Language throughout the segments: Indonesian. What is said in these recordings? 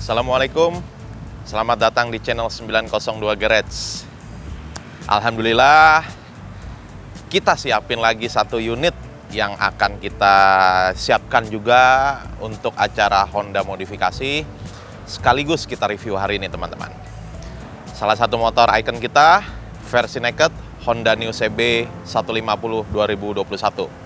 Assalamualaikum, selamat datang di channel 902 Garage. Alhamdulillah, kita siapin lagi satu unit yang akan kita siapkan juga untuk acara Honda modifikasi. Sekaligus kita review hari ini teman-teman. Salah satu motor icon kita, versi naked Honda New CB 150 2021.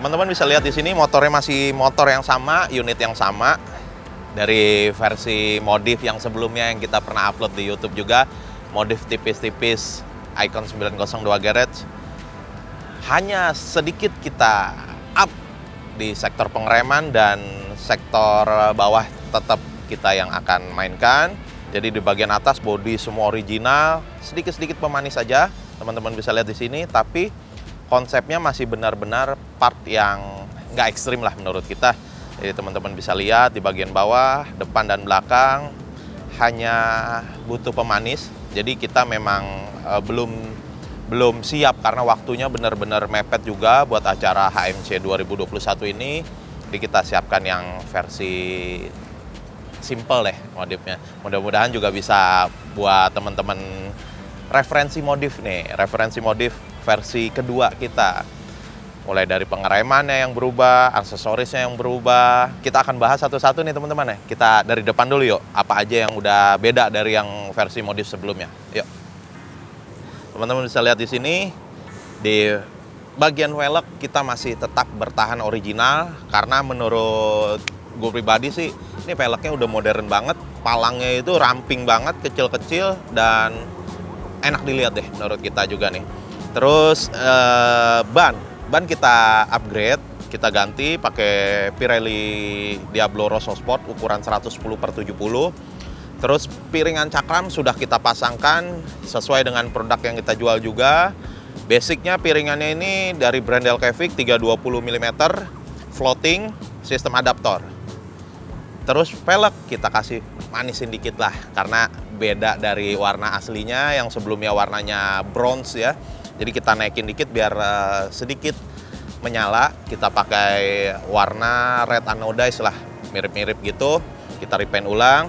Teman-teman bisa lihat di sini motornya masih motor yang sama, unit yang sama dari versi modif yang sebelumnya yang kita pernah upload di YouTube juga, modif tipis-tipis Icon 902 Garage. Hanya sedikit kita up di sektor pengereman dan sektor bawah tetap kita yang akan mainkan. Jadi di bagian atas bodi semua original, sedikit-sedikit pemanis saja. Teman-teman bisa lihat di sini, tapi konsepnya masih benar-benar part yang nggak ekstrim lah menurut kita. Jadi teman-teman bisa lihat di bagian bawah, depan dan belakang hanya butuh pemanis. Jadi kita memang belum siap karena waktunya benar-benar mepet juga buat acara HMC 2021 ini. Jadi kita siapkan yang versi simple deh modifnya. Mudah-mudahan juga bisa buat teman-teman referensi modif nih, referensi modif versi kedua kita. Mulai dari pengeremannya yang berubah, aksesorisnya yang berubah. Kita akan bahas satu-satu nih teman-teman ya. Kita dari depan dulu yuk. Apa aja yang udah beda dari yang versi modif sebelumnya. Yuk. Teman-teman bisa lihat di sini di bagian velg kita masih tetap bertahan original karena menurut gue pribadi sih ini velgnya udah modern banget. Palangnya itu ramping banget, kecil-kecil dan enak dilihat deh menurut kita juga nih. Terus ban kita upgrade, kita ganti pakai Pirelli Diablo Rosso Sport ukuran 110/70. Terus piringan cakram sudah kita pasangkan sesuai dengan produk yang kita jual juga. Basicnya piringannya ini dari brand Delcavic 320 mm floating sistem adaptor. Terus velg kita kasih manisin dikit lah karena beda dari warna aslinya yang sebelumnya warnanya bronze ya. Jadi kita naikin dikit biar sedikit menyala. Kita pakai warna red anodized lah, mirip-mirip gitu. Kita repaint ulang.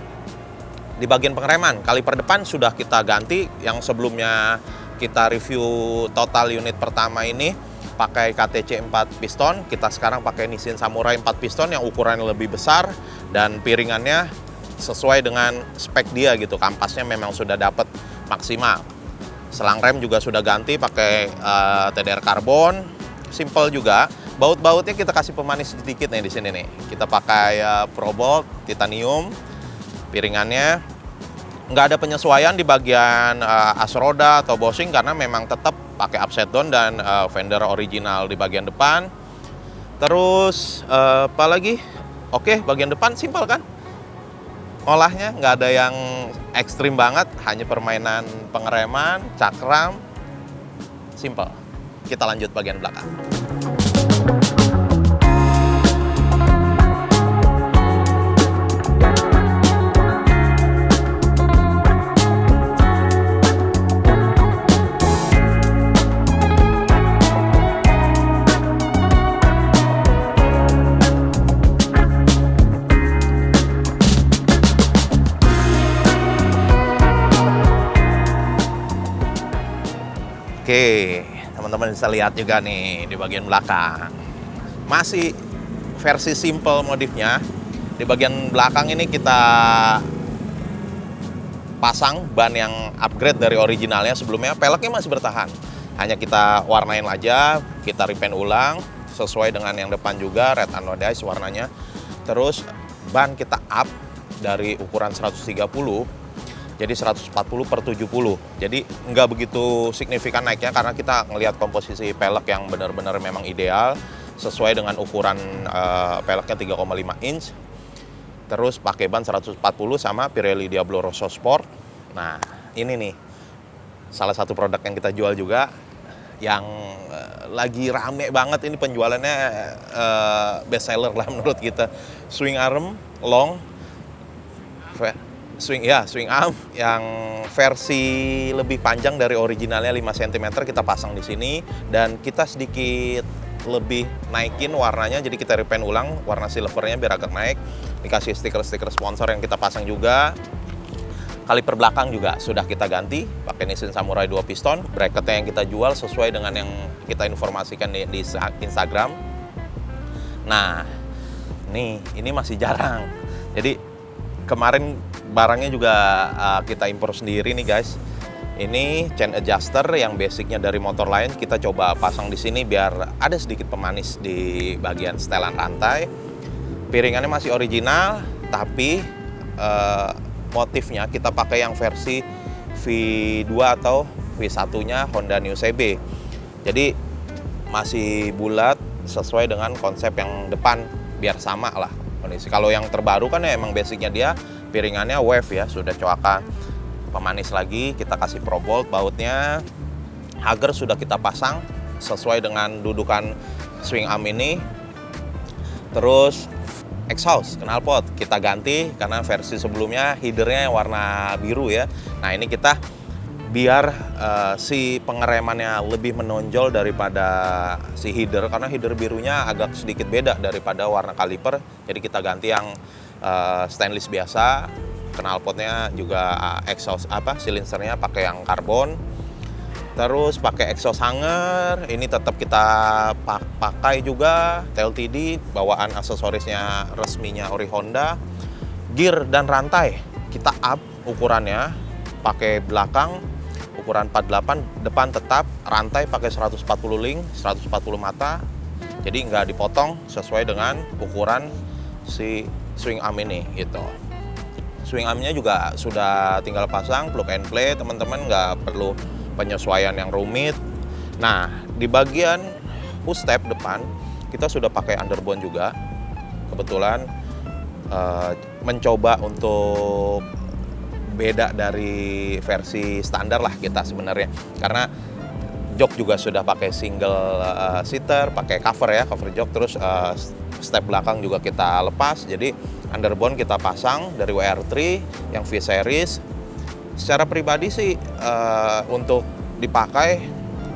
Di bagian pengereman, kaliper depan sudah kita ganti. Yang sebelumnya kita review total unit pertama ini pakai KTC 4 piston. Kita sekarang pakai Nissin Samurai 4 piston yang ukurannya lebih besar. Dan piringannya sesuai dengan spek dia gitu. Kampasnya memang sudah dapat maksimal. Selang rem juga sudah ganti pakai TDR karbon, simple juga. Baut-bautnya kita kasih pemanis sedikit nih di sini nih. Kita pakai Probolt titanium. Piringannya nggak ada penyesuaian di bagian as roda atau bushing karena memang tetap pakai upside down dan fender original di bagian depan. Terus apa lagi? Oke, bagian depan simple kan? Olahnya nggak ada yang ekstrim banget, hanya permainan pengereman, cakram, simple. Kita lanjut bagian belakang. Oke, teman-teman bisa lihat juga nih di bagian belakang. Masih versi simple modifnya. Di bagian belakang ini kita pasang ban yang upgrade dari originalnya. Sebelumnya peleknya masih bertahan, hanya kita warnain aja, kita repaint ulang sesuai dengan yang depan juga, red anodized warnanya. Terus ban kita up dari ukuran 130 jadi 140/70. Jadi nggak begitu signifikan naiknya karena kita ngelihat komposisi pelek yang benar-benar memang ideal sesuai dengan ukuran peleknya 3,5 inch. Terus pakai ban 140 sama Pirelli Diablo Rosso Sport. Nah, ini nih salah satu produk yang kita jual juga yang lagi rame banget ini penjualannya, best seller lah menurut kita. Swing arm long swing arm yang versi lebih panjang dari originalnya 5 cm kita pasang di sini, dan kita sedikit lebih naikin warnanya, jadi kita repaint ulang warna silvernya biar agak naik, dikasih stiker-stiker sponsor yang kita pasang juga. Kaliper belakang juga sudah kita ganti pakai Nissin Samurai 2 piston. Bracketnya yang kita jual sesuai dengan yang kita informasikan di Instagram. Nah, ini masih jarang, jadi kemarin barangnya juga kita impor sendiri nih guys. Ini chain adjuster yang basicnya dari motor lain, kita coba pasang di sini biar ada sedikit pemanis di bagian setelan rantai. Piringannya masih original, tapi motifnya kita pakai yang versi V2 atau V1-nya Honda New CB. Jadi masih bulat sesuai dengan konsep yang depan biar sama lah kondisi. Kalau yang terbaru kan ya emang basicnya dia piringannya wave ya, sudah coakan. Pemanis lagi, kita kasih Pro Bolt bautnya. Hager sudah kita pasang sesuai dengan dudukan swing arm ini. Terus exhaust knalpot kita ganti karena versi sebelumnya headernya warna biru ya. Nah, ini kita biar si pengeremannya lebih menonjol daripada si header, karena header birunya agak sedikit beda daripada warna kaliper. Jadi kita ganti yang stainless biasa. Knalpotnya juga exhaust silinsernya pakai yang karbon. Terus pakai exhaust hanger, ini tetap kita pakai juga tail TD, bawaan aksesorisnya resminya ori Honda. Gear dan rantai kita up ukurannya, pakai belakang ukuran 48, depan tetap, rantai pakai 140 link, 140 mata. Jadi nggak dipotong, sesuai dengan ukuran si swing arm ini gitu. Swing armnya juga sudah tinggal pasang plug and play, teman-teman, nggak perlu penyesuaian yang rumit. Nah, di bagian push step depan kita sudah pakai underbone juga. Kebetulan mencoba untuk beda dari versi standar lah kita sebenarnya, karena jok juga sudah pakai single seater, pakai cover jok. Terus step belakang juga kita lepas, jadi underbone kita pasang dari WR3 yang V-Series. Secara pribadi sih untuk dipakai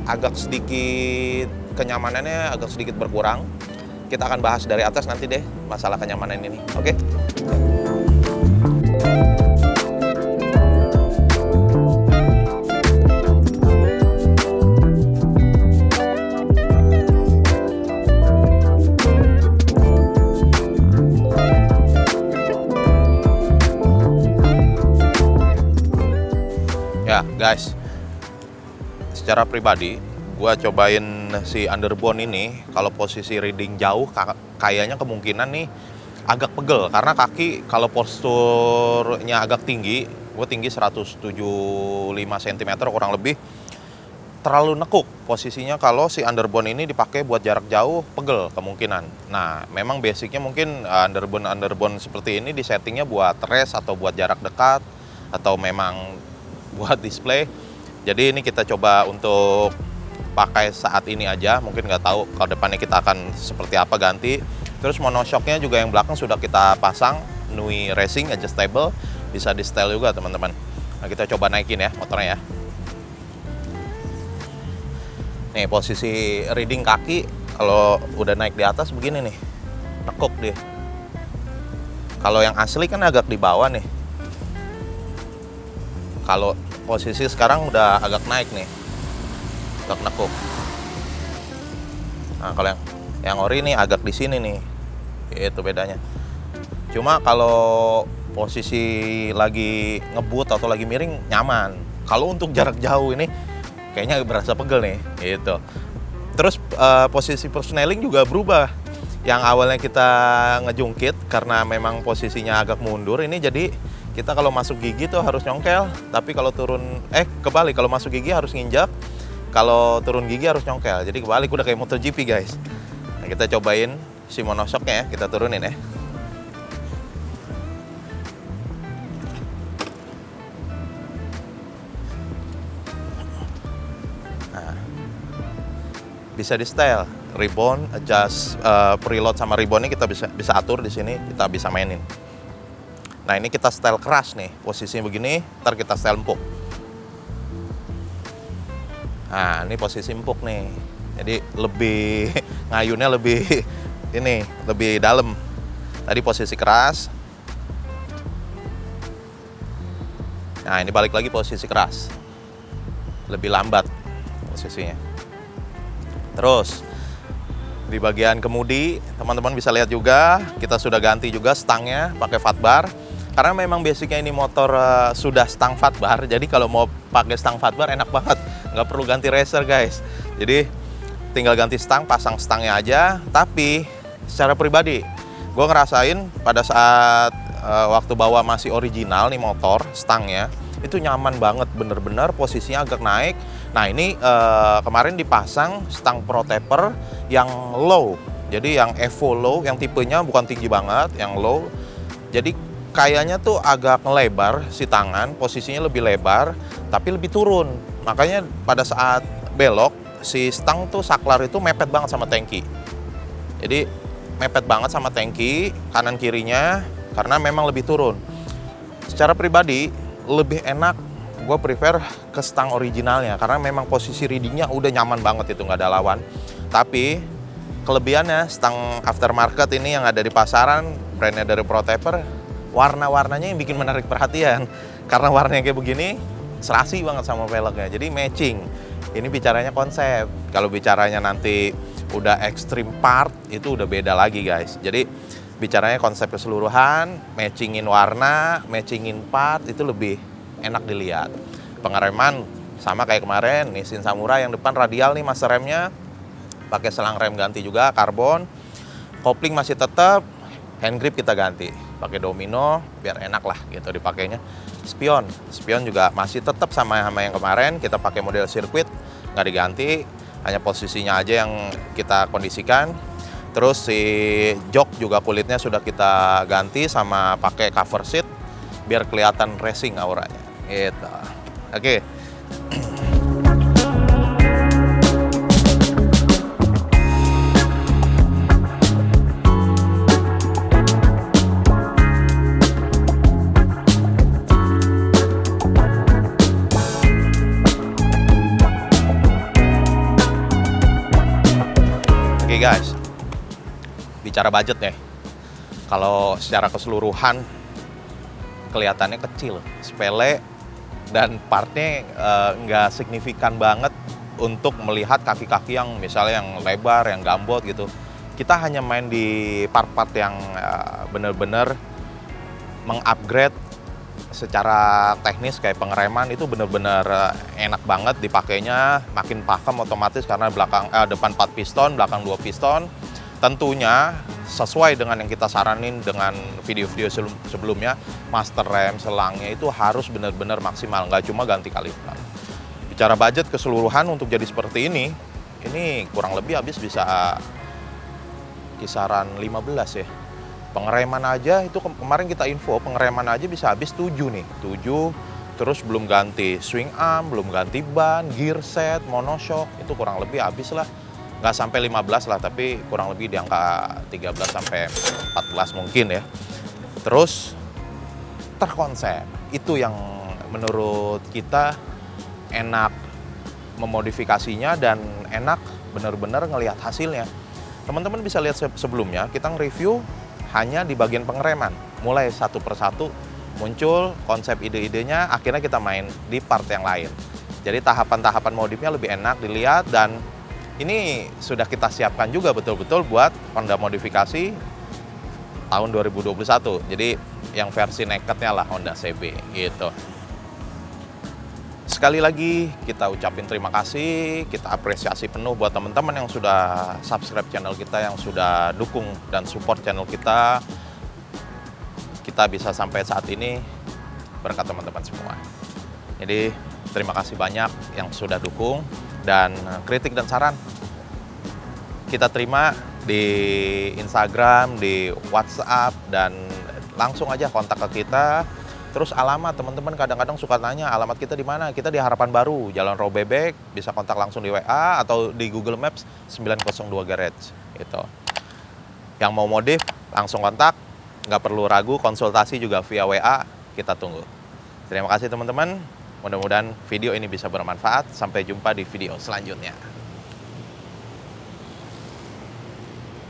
agak sedikit kenyamanannya agak sedikit berkurang. Kita akan bahas dari atas nanti deh masalah kenyamanan ini, oke? Ya guys, secara pribadi gue cobain si underbone ini, kalau posisi reading jauh kayaknya kemungkinan nih agak pegel, karena kaki kalau posturnya agak tinggi, gue tinggi 175 cm kurang lebih, terlalu nekuk posisinya. Kalau si underbone ini dipakai buat jarak jauh, pegel kemungkinan. Nah, memang basicnya mungkin underbone seperti ini disettingnya buat race atau buat jarak dekat, atau memang buat display. Jadi ini kita coba untuk pakai saat ini aja, mungkin nggak tahu kalau depannya kita akan seperti apa ganti. Terus monoshocknya juga yang belakang sudah kita pasang Nui Racing adjustable, bisa di setel juga teman-teman. Nah, kita coba naikin ya motornya ya. Nih posisi reading kaki kalau udah naik di atas begini nih, nekuk dia. Kalau yang asli kan agak di bawah nih. Kalau posisi sekarang udah agak naik nih, agak nekuk. Nah, kalau yang ori nih agak di sini nih, itu bedanya. Cuma kalau posisi lagi ngebut atau lagi miring nyaman. Kalau untuk jarak jauh ini kayaknya berasa pegel nih, gitu. Terus posisi persneling juga berubah. Yang awalnya kita ngejungkit karena memang posisinya agak mundur, ini jadi kita kalau masuk gigi tuh harus nyongkel, tapi kalau turun kebalik, kalau masuk gigi harus nginjak, kalau turun gigi harus nyongkel. Jadi kebalik, udah kayak MotoGP guys. Nah, kita cobain si monoshocknya ya, kita turunin ya. Bisa di style, ribbon, adjust preload sama ribbonnya kita bisa atur di sini, kita bisa mainin. Nah ini kita style keras nih, posisinya begini, ntar kita style empuk. Nah ini posisi empuk nih, jadi lebih ngayunnya lebih ini, lebih dalam. Tadi posisi keras. Nah ini balik lagi posisi keras, lebih lambat posisinya. Terus di bagian kemudi, teman-teman bisa lihat juga kita sudah ganti juga stangnya pakai fat bar. Karena memang basicnya ini motor sudah stang fat bar, jadi kalau mau pakai stang fat bar enak banget, nggak perlu ganti racer guys. Jadi tinggal ganti stang, pasang stangnya aja. Tapi secara pribadi, gue ngerasain pada saat waktu bawa masih original nih motor, stangnya itu nyaman banget, bener-bener posisinya agak naik. Nah ini kemarin dipasang stang pro taper yang low, jadi yang Evo low, yang tipenya bukan tinggi banget, yang low. Jadi kayaknya tuh agak ngelebar si tangan, posisinya lebih lebar, tapi lebih turun. Makanya pada saat belok, si stang tuh saklar itu mepet banget sama tangki. Jadi mepet banget sama tangki, kanan kirinya, karena memang lebih turun. Secara pribadi, lebih enak gue prefer ke stang originalnya karena memang posisi readingnya udah nyaman banget, itu nggak ada lawan. Tapi kelebihannya stang aftermarket ini yang ada di pasaran, brandnya dari Pro Taper, warna-warnanya yang bikin menarik perhatian. Karena warnanya kayak begini, serasi banget sama velgnya, jadi matching. Ini bicaranya konsep. Kalau bicaranya nanti udah extreme part, itu udah beda lagi guys. Jadi bicaranya konsep keseluruhan, matchingin warna, matchingin part, itu lebih enak dilihat. Pengereman sama kayak kemarin, Nissin Samurai yang depan radial nih master remnya, pakai selang rem ganti juga karbon. Kopling masih tetap, hand grip kita ganti, pakai domino biar enak lah gitu dipakainya. Spion juga masih tetap sama yang kemarin, kita pakai model sirkuit, nggak diganti, hanya posisinya aja yang kita kondisikan. Terus si jok juga kulitnya sudah kita ganti sama pakai cover seat biar kelihatan racing auranya. Gitu. Oke. Oke guys, bicara budget nih. Kalau secara keseluruhan kelihatannya kecil, sepele, dan partnya nggak signifikan banget untuk melihat kaki-kaki yang misalnya yang lebar, yang gambot gitu. Kita hanya main di part-part yang bener-bener mengupgrade secara teknis, kayak pengereman itu bener-bener enak banget dipakainya, makin pakem otomatis karena depan 4 piston, belakang 2 piston. Tentunya sesuai dengan yang kita saranin dengan video-video sebelumnya, master rem, selangnya itu harus benar-benar maksimal, nggak cuma ganti kaliper. Bicara budget keseluruhan untuk jadi seperti ini kurang lebih habis bisa kisaran 15 ya. Pengereman aja itu kemarin kita info, pengereman aja bisa habis 7 nih, 7. Terus belum ganti swing arm, belum ganti ban, gear set, monoshock, itu kurang lebih habis lah. Nggak sampai 15 lah, tapi kurang lebih di angka 13 sampai 14 mungkin ya. Terus terkonsep, itu yang menurut kita enak memodifikasinya dan enak bener-bener ngelihat hasilnya. Teman-teman bisa lihat sebelumnya kita nge-review hanya di bagian pengereman, mulai satu persatu muncul konsep ide-idenya, akhirnya kita main di part yang lain. Jadi tahapan-tahapan modifnya lebih enak dilihat, dan ini sudah kita siapkan juga betul-betul buat Honda modifikasi tahun 2021. Jadi yang versi nakednya lah Honda CB gitu. Sekali lagi kita ucapin terima kasih, kita apresiasi penuh buat teman-teman yang sudah subscribe channel kita, yang sudah dukung dan support channel kita. Kita bisa sampai saat ini berkat teman-teman semua. Jadi terima kasih banyak yang sudah dukung, dan kritik dan saran kita terima di Instagram, di WhatsApp, dan langsung aja kontak ke kita. Terus alamat, teman-teman kadang-kadang suka nanya alamat kita di mana. Kita di Harapan Baru, Jalan Robebek, bisa kontak langsung di WA atau di Google Maps 902 Garage gitu. Yang mau modif langsung kontak, nggak perlu ragu, konsultasi juga via WA, kita tunggu. Terima kasih teman-teman, mudah-mudahan video ini bisa bermanfaat. Sampai jumpa di video selanjutnya.